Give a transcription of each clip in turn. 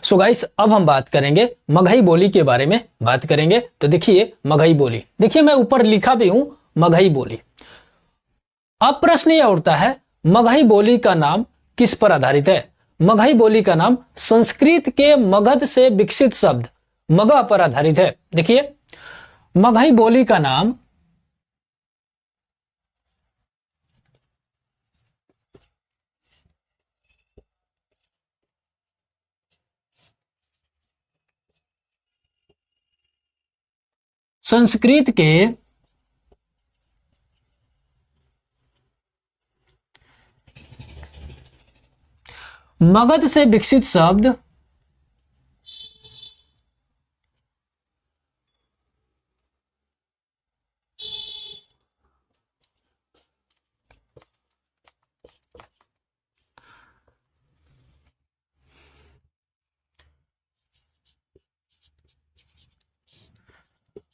So guys, अब हम बात करेंगे मगही बोली के बारे में बात करेंगे। तो देखिए मगही बोली, देखिए मैं ऊपर लिखा भी हूं मगही बोली। अब प्रश्न यह उठता है, मगही बोली का नाम किस पर आधारित है? मगही बोली का नाम संस्कृत के मगध से विकसित शब्द मगह पर आधारित है। देखिए मगही बोली का नाम संस्कृत के मगध से विकसित शब्द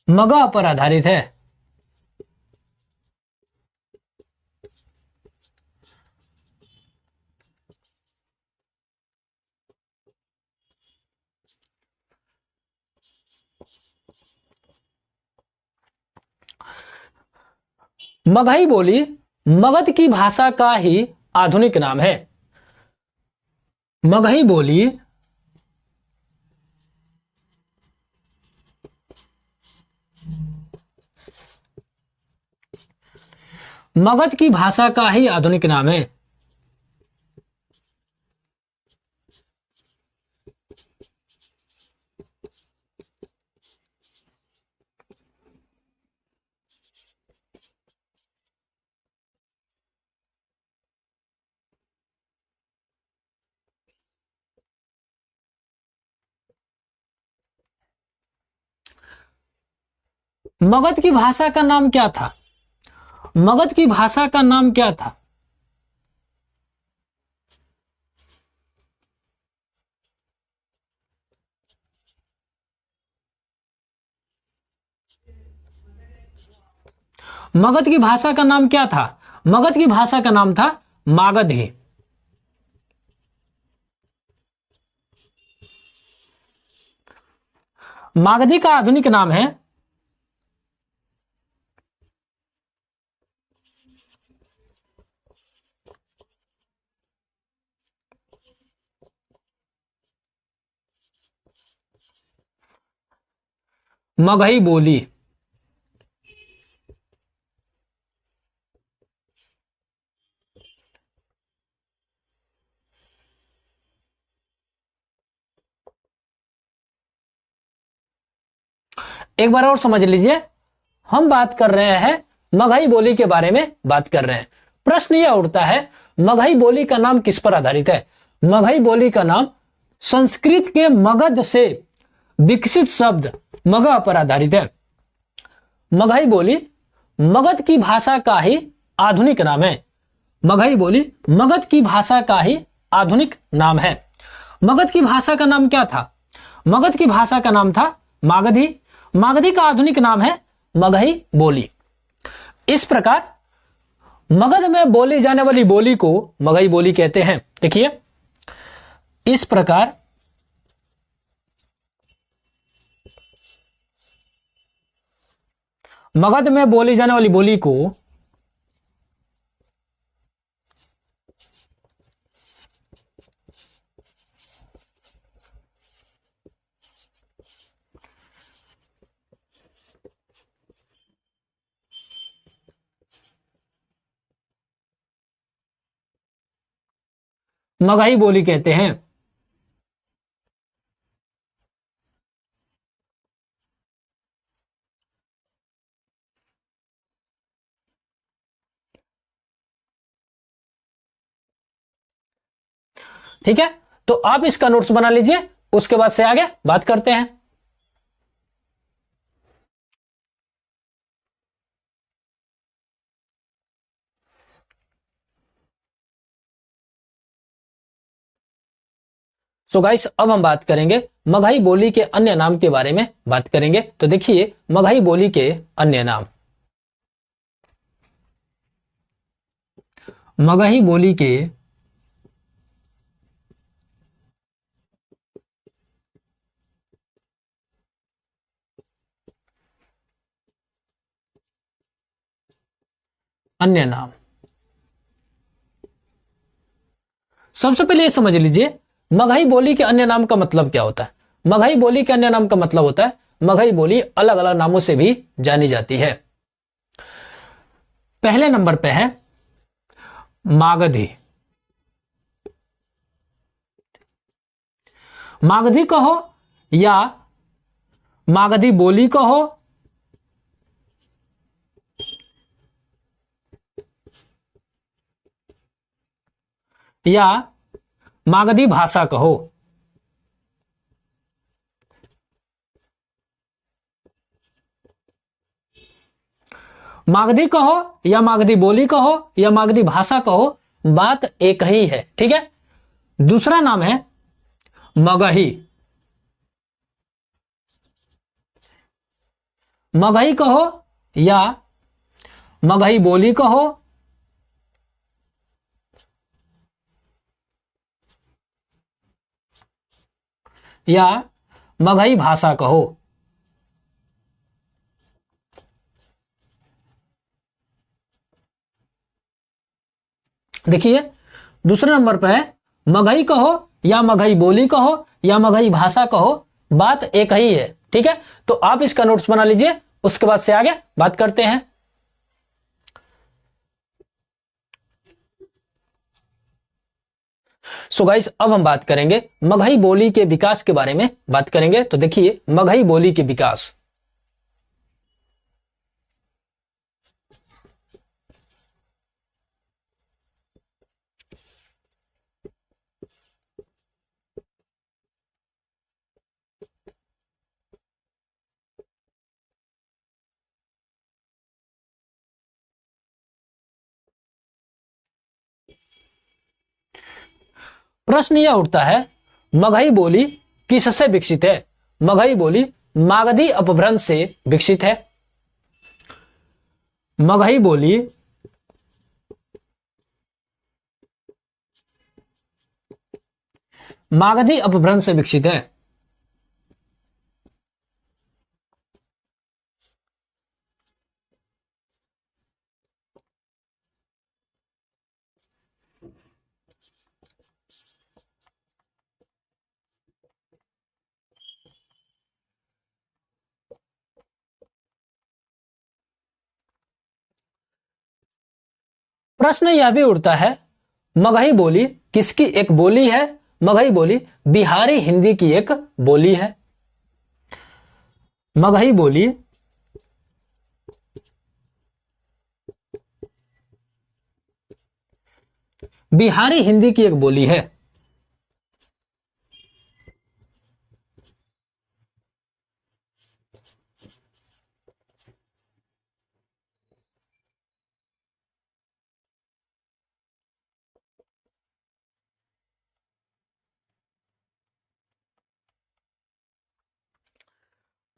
मगह पर आधारित है। मगही बोली मगध की भाषा का ही आधुनिक नाम है। मगही बोली मगध की भाषा का ही आधुनिक नाम है। मगध की भाषा का नाम क्या था? मगध की भाषा का नाम क्या था? मगध की भाषा का नाम क्या था? मगध की भाषा का नाम था मागधी। मागधी का आधुनिक नाम है मगही बोली। एक बार और समझ लीजिए, हम बात कर रहे हैं मगही बोली के बारे में बात कर रहे हैं। प्रश्न यह उठता है, मगही बोली का नाम किस पर आधारित है? मगही बोली का नाम संस्कृत के मगध से विकसित शब्द मगह पर आधारित है। मगही बोली मगध की भाषा का ही आधुनिक नाम है। मगही बोली मगध की भाषा का ही आधुनिक नाम है। मगध की भाषा का नाम क्या था? मगध की भाषा का नाम था मागधी। मागधी का आधुनिक नाम है मगही बोली। इस प्रकार मगध में बोली जाने वाली बोली को मगही बोली कहते हैं। देखिए इस प्रकार मगध में बोली जाने वाली बोली को मगही बोली कहते हैं। ठीक है, तो आप इसका नोट्स बना लीजिए, उसके बाद से आगे बात करते हैं। सो गाइस, अब हम बात करेंगे मगही बोली के अन्य नाम के बारे में बात करेंगे। तो देखिए मगही बोली के अन्य नाम। मगही बोली के अन्य नाम। सबसे पहले ये समझ लीजिए मगही बोली के अन्य नाम का मतलब क्या होता है। मगही बोली के अन्य नाम का मतलब होता है मगही बोली अलग अलग नामों से भी जानी जाती है। पहले नंबर पे है मागधी। मागधी कहो या मागधी बोली कहो या मागधी भाषा कहो। मागधी कहो या मागधी बोली कहो या मागधी भाषा कहो, बात एक ही है। ठीक है। दूसरा नाम है मगही। मगही कहो या मगही बोली कहो या मगही भाषा कहो। देखिए दूसरे नंबर पे है मगही कहो या मगही बोली कहो या मगही भाषा कहो, बात एक ही है। ठीक है। तो आप इसका नोट्स बना लीजिए, उसके बाद से आगे बात करते हैं। सो गाइस अब हम बात करेंगे मगही बोली के विकास के बारे में बात करेंगे। तो देखिए मगही बोली के विकास। प्रश्न यह उठता है मगही बोली किससे विकसित है। मगही बोली मागधी अपभ्रंश से विकसित है। मगही बोली मागधी अपभ्रंश से विकसित है। प्रश्न यह भी उठता है मगही बोली किसकी एक बोली है। मगही बोली बिहारी हिंदी की एक बोली है। मगही बोली बिहारी हिंदी की एक बोली है।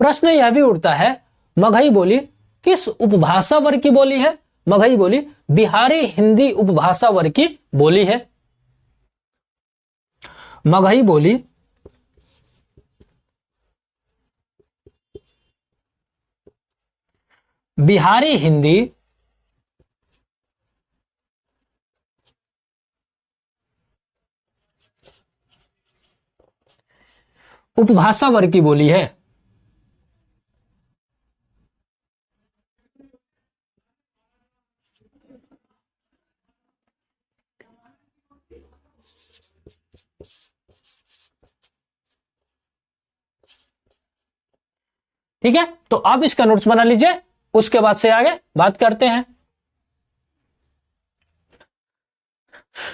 प्रश्न यह भी उठता है मगही बोली किस उपभाषा वर्ग की बोली है। मगही बोली बिहारी हिंदी उपभाषा वर्ग की बोली है। मगही बोली बिहारी हिंदी उपभाषा वर्ग की बोली है। ठीक है। तो आप इसका नोट्स बना लीजिए, उसके बाद से आगे बात करते हैं।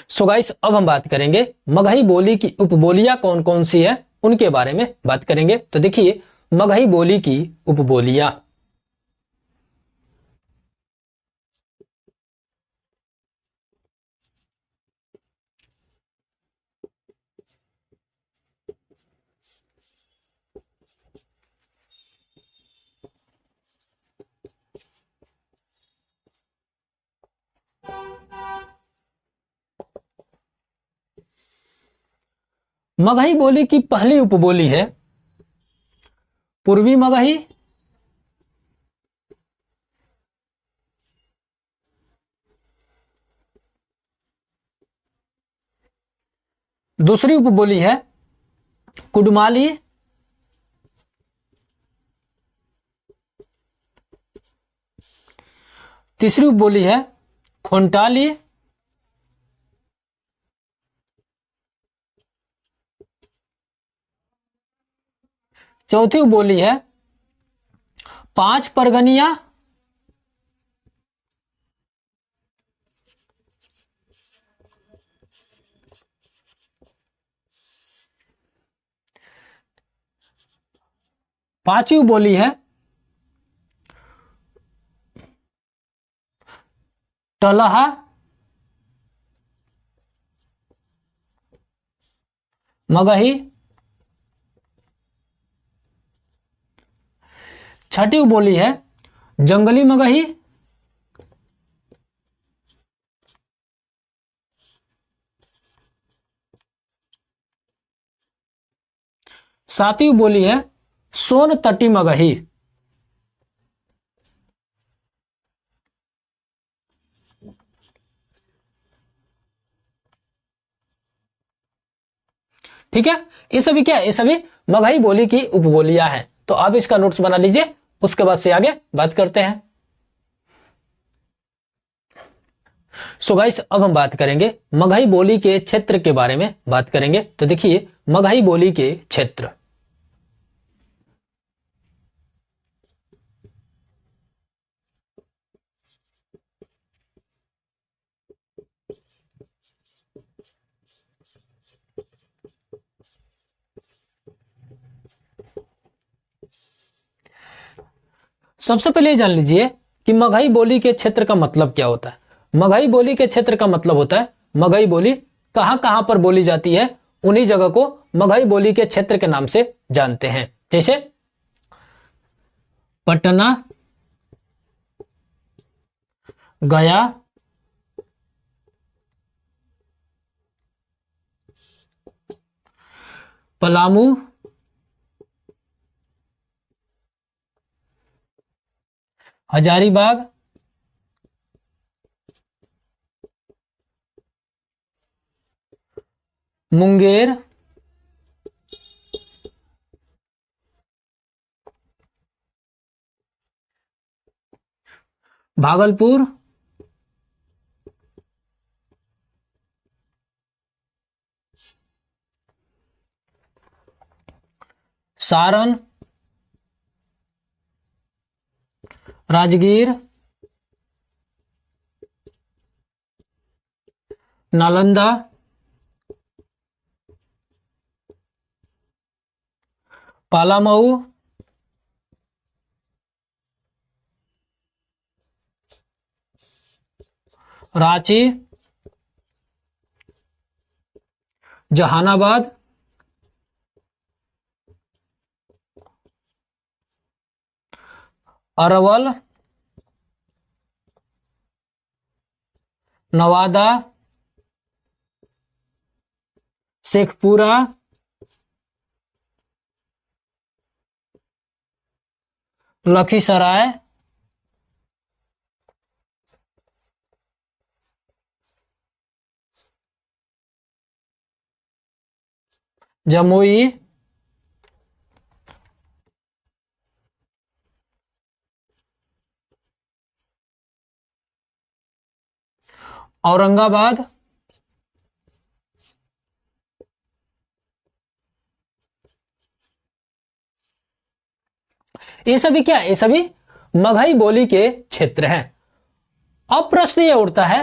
सो गाइस अब हम बात करेंगे मगही बोली की उपबोलियां कौन कौन सी है, उनके बारे में बात करेंगे। तो देखिए मगही बोली की उपबोलियां। मगही बोली की पहली उपबोली है पूर्वी मगही। दूसरी उपबोली है कुडमाली, तीसरी उपबोली है खोंटाली, चौथी उपबोली है पांच परगनिया, पांचवी बोली है टलहा, मगही, छठी बोली है जंगली मगही, सातवीं बोली है सोन तटी मगही। ठीक है, ये सभी क्या है, ये सभी मगही बोली की उपबोलियां हैं। तो आप इसका नोट्स बना लीजिए, उसके बाद से आगे बात करते हैं। सो गाइस, अब हम बात करेंगे मगही बोली के क्षेत्र के बारे में बात करेंगे। तो देखिए मगही बोली के क्षेत्र, सबसे पहले जान लीजिए कि मगही बोली के क्षेत्र का मतलब क्या होता है। मगही बोली के क्षेत्र का मतलब होता है मगही बोली कहां कहां पर बोली जाती है, उन्हीं जगह को मगही बोली के क्षेत्र के नाम से जानते हैं। जैसे पटना, गया, पलामू, हजारीबाग, मुंगेर, भागलपुर, सारण, राजगीर, नालंदा, पालामऊ, रांची, जहानाबाद, अरवल, नवादा, शेखपुरा, लखीसराय, जमुई, औरंगाबाद, ये सभी क्या है, ये सभी मगही बोली के क्षेत्र हैं। अब प्रश्न ये उठता है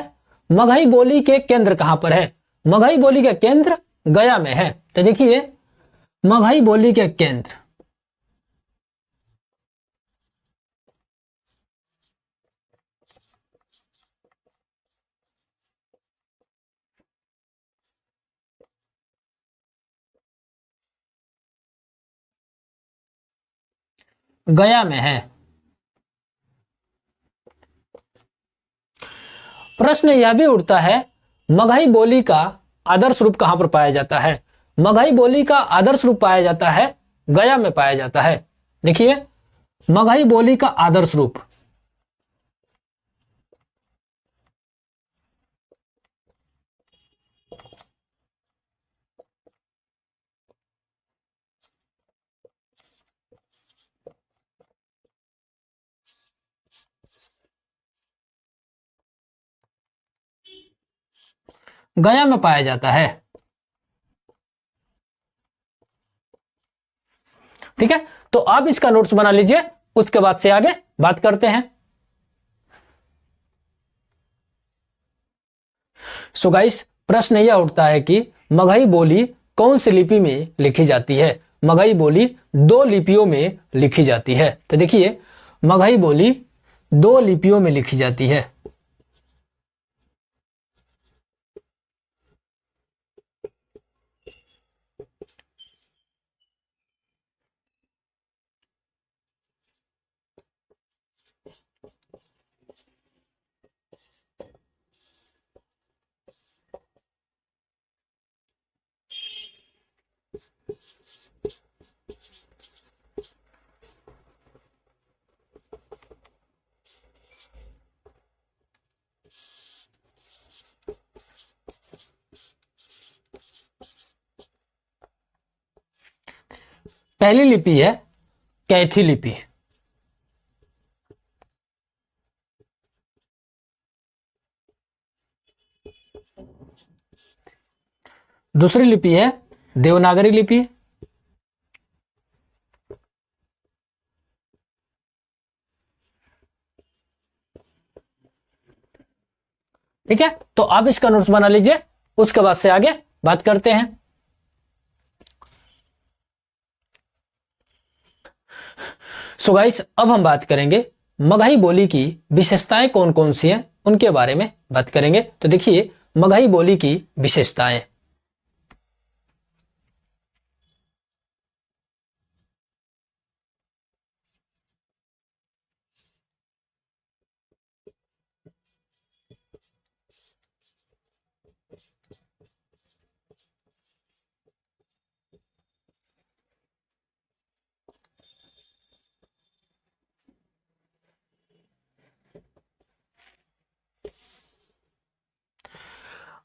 मगही बोली के केंद्र कहां पर है। मगही बोली का केंद्र गया में है। तो देखिए मगही बोली के केंद्र, गया में है। प्रश्न यह भी उठता है मगही बोली का आदर्श रूप कहां पर पाया जाता है। मगही बोली का आदर्श रूप पाया जाता है गया में पाया जाता है। देखिए मगही बोली का आदर्श रूप, गया में पाया जाता है। ठीक है, तो आप इसका नोट्स बना लीजिए, उसके बाद से आगे बात करते हैं। सो गाइस, प्रश्न यह उठता है कि मगही बोली कौन सी लिपि में लिखी जाती है। मगही बोली दो लिपियों में लिखी जाती है। तो देखिए, मगही बोली दो लिपियों में लिखी जाती है। पहली लिपि है कैथी लिपि। दूसरी लिपि है देवनागरी लिपि। ठीक है, तो आप इसका नोट्स बना लीजिए, उसके बाद से आगे बात करते हैं। सो गाइस, अब हम बात करेंगे मगही बोली की विशेषताएं कौन कौन सी हैं, उनके बारे में बात करेंगे। तो देखिए, मगही बोली की विशेषताएं।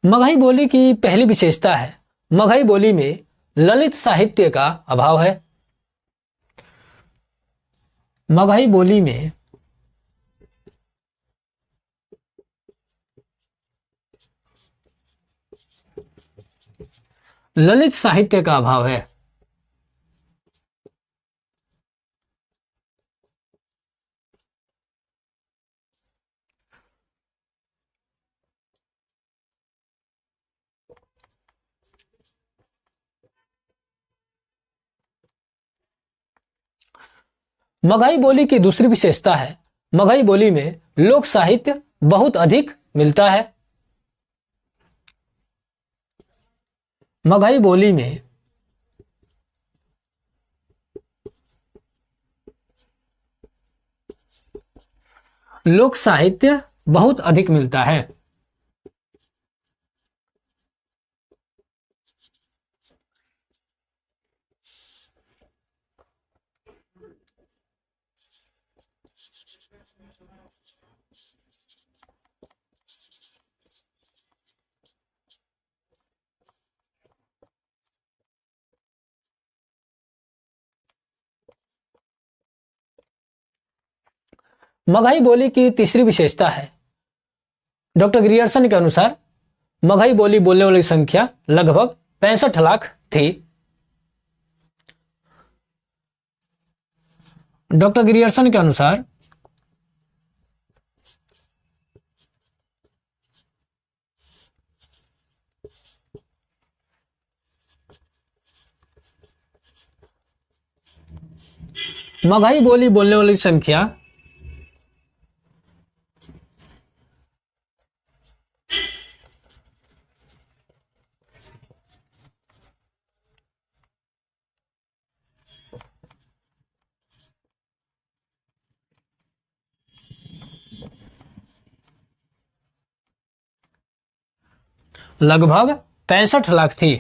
मगही बोली की पहली विशेषता है, मगही बोली में ललित साहित्य का अभाव है। मगही बोली में ललित साहित्य का अभाव है। मगही बोली की दूसरी विशेषता है, मगही बोली में लोक साहित्य बहुत अधिक मिलता है। मगही बोली में लोक साहित्य बहुत अधिक मिलता है। मगही बोली की तीसरी विशेषता है, डॉक्टर ग्रियर्सन के अनुसार मगही बोली बोलने वाली संख्या लगभग 65 लाख थी। डॉक्टर ग्रियर्सन के अनुसार मगही बोली बोलने वाली संख्या लगभग 65 लाख थी।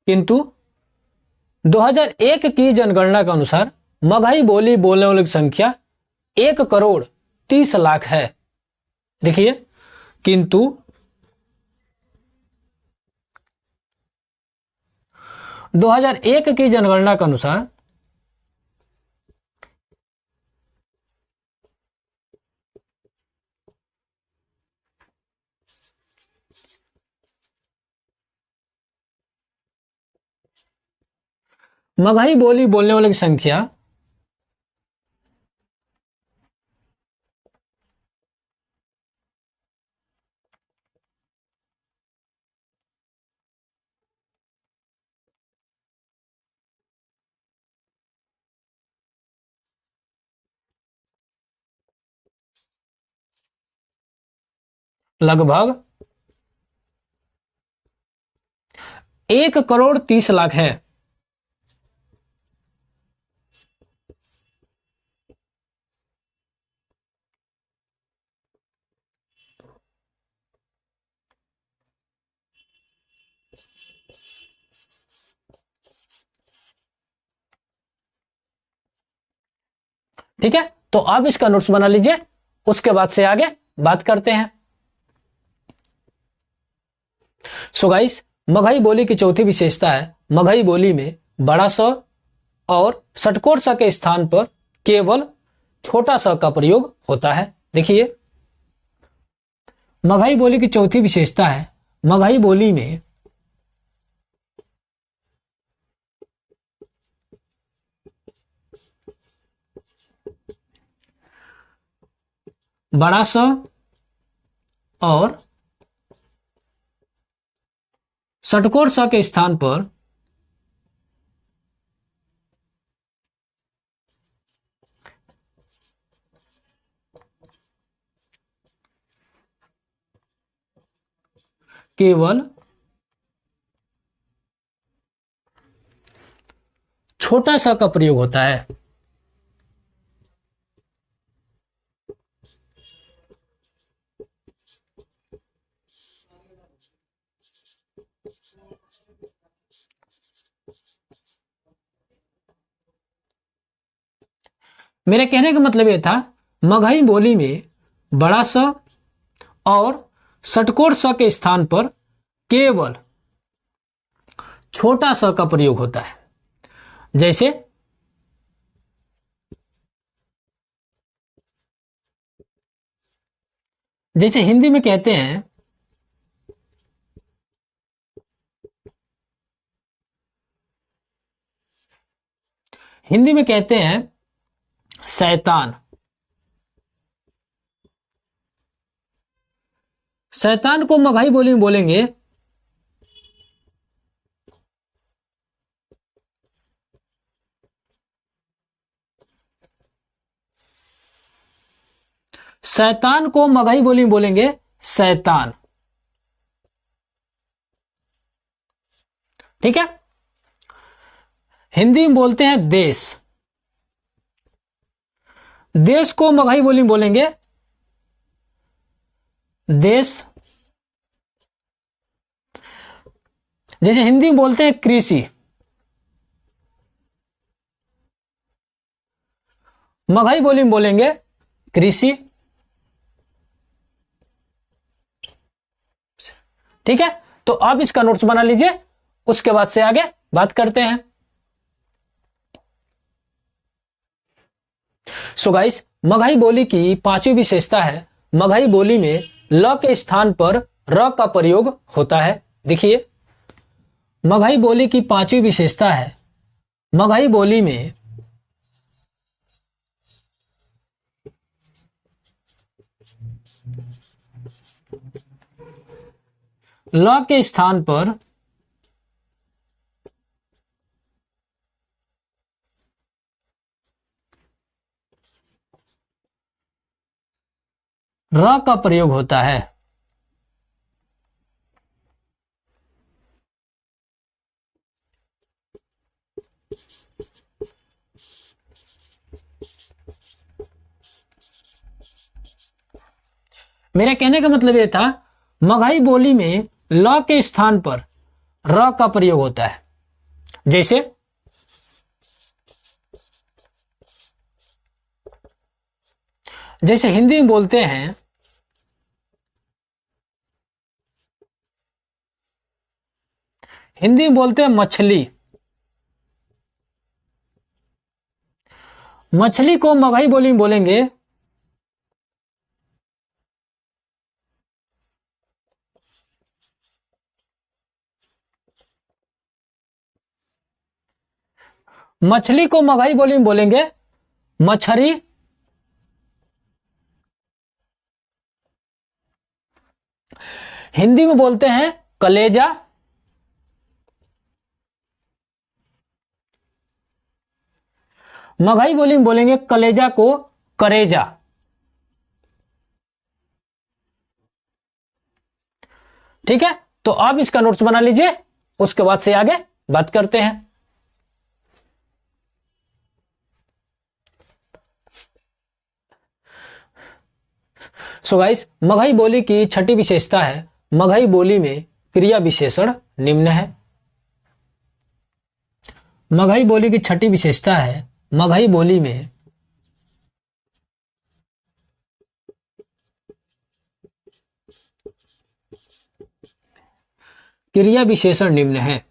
किंतु 2001 की जनगणना के अनुसार मगही बोली बोलने वालों की संख्या 1,30,00,000 है। देखिए, किंतु 2001 की जनगणना के अनुसार मगही बोली बोलने वालों की संख्या लगभग 1,30,00,000 है। ठीक है, तो आप इसका नोट्स बना लीजिए, उसके बाद से आगे बात करते हैं। सो गाइस, मगही बोली की चौथी विशेषता है, मगही बोली में बड़ा स और षटकोर स के स्थान पर केवल छोटा स का प्रयोग होता है। देखिए, मगही बोली की चौथी विशेषता है, मगही बोली में बड़ा स और षटकोर स के स्थान पर केवल छोटा सा का प्रयोग होता है। मेरे कहने का मतलब यह था, मगही बोली में बड़ा स और षटकोर स के स्थान पर केवल छोटा स का प्रयोग होता है। जैसे जैसे हिंदी में कहते हैं, हिंदी में कहते हैं शैतान। शैतान को मगही बोली में बोलेंगे शैतान को मगही बोली में बोलेंगे शैतान। ठीक है, हिंदी में बोलते हैं देश। देश को मगही बोली में बोलेंगे देश। जैसे हिंदी में बोलते हैं कृषि, मगही बोली में बोलेंगे कृषि। ठीक है, तो आप इसका नोट्स बना लीजिए, उसके बाद से आगे बात करते हैं। सो गाइस, मगही बोली की पांचवी विशेषता है, मगही बोली में ल के स्थान पर र का प्रयोग होता है। देखिए, मगही बोली की पांचवी विशेषता है, मगही बोली में ल के स्थान पर र का प्रयोग होता है। मेरे कहने का मतलब यह था, मगही बोली में ल के स्थान पर र का प्रयोग होता है। जैसे जैसे हिंदी में बोलते हैं हिंदी में बोलते हैं मछली। मछली को मगही बोली में बोलेंगे मछली को मगही बोली में बोलेंगे मछरी। हिंदी में बोलते हैं कलेजा। मगही बोली में बोलेंगे कलेजा को करेजा। ठीक है, तो आप इसका नोट्स बना लीजिए, उसके बाद से आगे बात करते हैं। सो गाइस, मगही बोली की छठी विशेषता है मगही बोली में क्रिया विशेषण निम्न है। मगही बोली की छठी विशेषता है मगही बोली में क्रिया विशेषण निम्न है।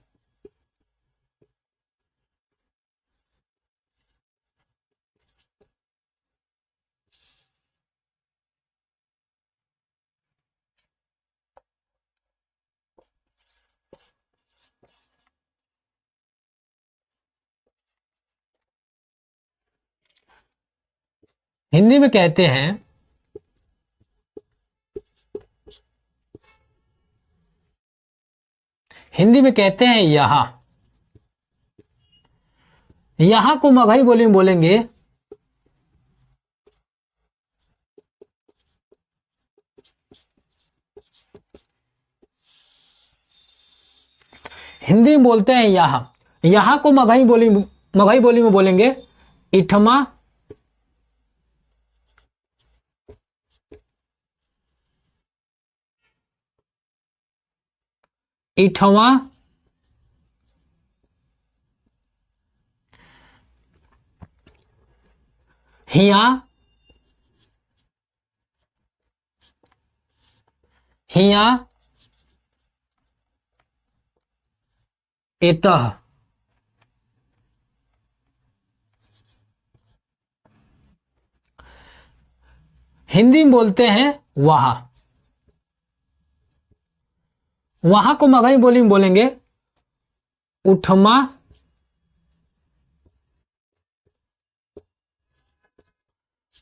हिंदी में कहते हैं यहां। यहां को मगही बोली में बोलेंगे हिंदी में बोलते हैं यहां। यहां को मगही बोली में बोलेंगे इठमा। इठवा, हिया, हिया, एतह। हिंदी में बोलते हैं वहां। वहां को मगही बोली में बोलेंगे उठमा,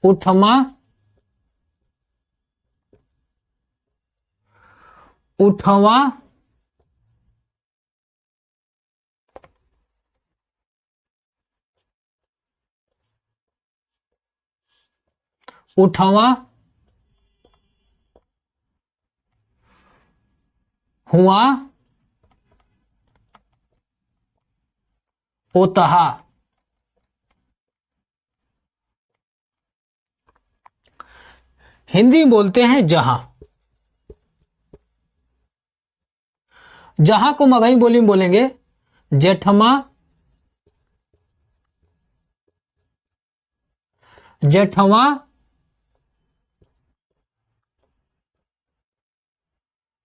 उठमा, उठवा, उठवा, हुआ, ओतहा। हिंदी में बोलते हैं जहां। जहां को मगही बोली में बोलेंगे जेठमा, जेठवा,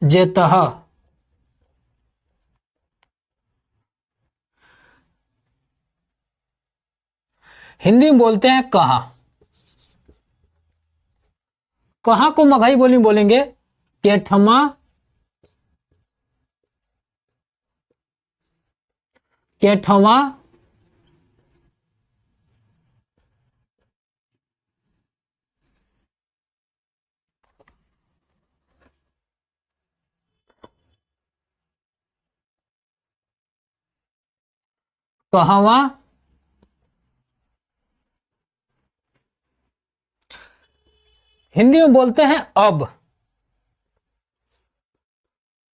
जेतह। हिंदी में बोलते हैं कहां। कहां को मगही बोली में बोलेंगे केठमा, केठवा, कहवा। हिंदी में बोलते हैं अब।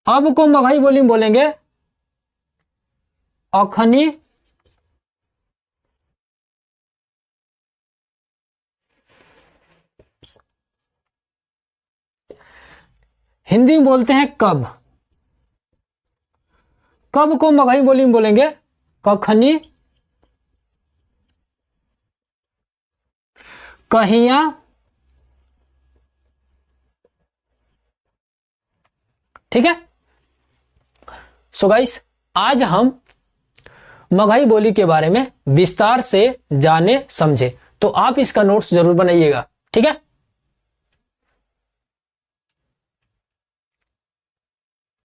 अब को मगही बोली में बोलेंगे अखनी, हिंदी में बोलते हैं कब। कब को मगही बोली में बोलेंगे कखनी, कहिया। ठीक है, सो गाइस, आज हम मगही बोली के बारे में विस्तार से जाने समझे। तो आप इसका नोट्स जरूर बनाइएगा, ठीक है।